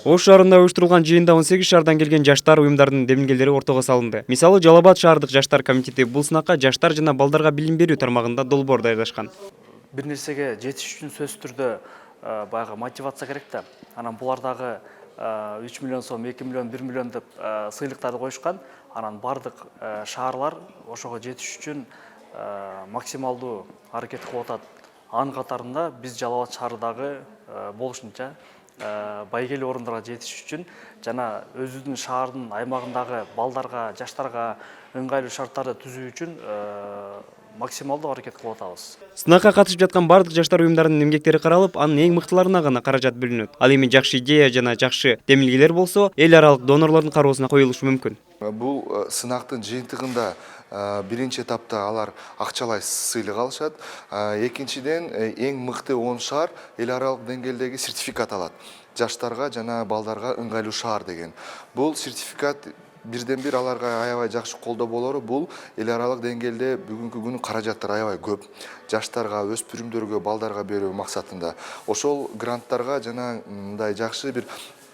Ош шаарында уюштурулган жыйында 18 шаардан келген жаштар уюмдарынын демилгелери ортого салынды. Мисалы, Жалал Абад шаардык жаштар комитети бул сынакка жаштар жана балдарга билим берүү тармагында долбоор даярдашкан. Бир нерсеге жетиш үчүн сөзсүз түрдө баягы мотивация керек да. Анан булардагы 3 миллион сом, 2 миллион, 1 миллион деп сыйлыктарды коюшкан. Анан бардык шаарлар ошого жетиш үчүн максималдуу аракет кылып атат. Анын катарында биз Жалал Абад шаарындагы болушунча байгелүү орундарга жетиш үчүн жана өзүбүздүн шаардын аймагындагы балдарга, жаштарга ыңгайлуу шарттарды түзүү үчүн максималдуу аракет кылып атабыз. Сынакка катышып жаткан бардык жаштар уюмдарынын эмгектери каралып, анын эң мыктыларына гана каражат бөлүнөт. Ал эми жакшы идея жана жакшы демилгелер болсо, эл аралык донорлордун кароосуна коюлушу мүмкүн. Бул сынактын жыйынтыгында биринчи этапта алар акчалай сыйлык алышат. Экинчиден эң мыкты 10 шаар эл аралык деңгээлдеги сертификат алат. Жаштарга жана балдарга ыңгайлуу шаар деген. Бул сертификат бирден бир аларга аябай жакшы колдоо болору. Бул эл аралык деңгээлде бүгүнкү күнү каражаттар аябай көп. Жаштарга, өспүрүмдөргө, балдарга берүү максатында. Ошол гранттарга жана мындай жакшы бир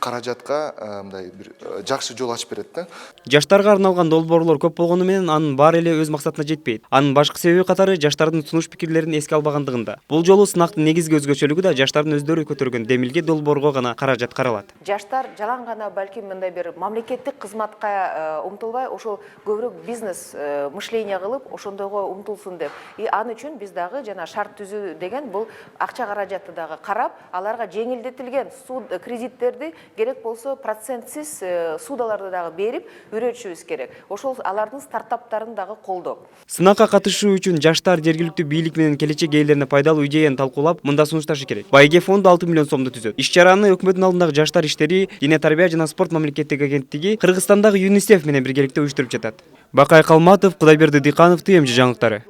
каражатка мындай бир жакшы жол ачып берет да. Жаштарга арналган долбоорлор көп болгону менен анын баары эле өз максатына жетпейт. Анын башкы себеби катары жаштардын сунуш пикирлерин эске албагандыгында. Бул жолу сынактын негизги өзгөчөлүгү да жаштардын өздөрү көтөргөн демилге долбоорго гана каражат каралат. Жаштар жалаң гана балким мындай бир мамлекеттик кызматка умтулбай, ошол көбүрөөк бизнес мышление кылып, ошондойго умтулсун деп. Ал үчүн биз дагы жана шарт түзүү деген бул акча каражатты дагы карап, аларга жеңилдетилген суд кредиттерди керек болсо процентсиз судаларды дагы берип үйрөтүшүбүз керек. Ошол алардын стартаптарын дагы колдоп. Сынакка катышуу үчүн жаштар жергиликтүү бийлик менен келечек ээлерине пайдалуу идеяны талкуулап, мында сунушташы керек. Байге фонду 6 миллион сомду түзөт. Иш-чараны өкмөттүн алдындагы жаштар иштери, Дене тарбия жана спорт мамлекеттик агенттиги Кыргызстандагы ЮНИСЕФ менен биргеликте уюштуруп жатат. Бакай Калматов, Кудайберди Дыйканов, ТМЖ жаңылыктары.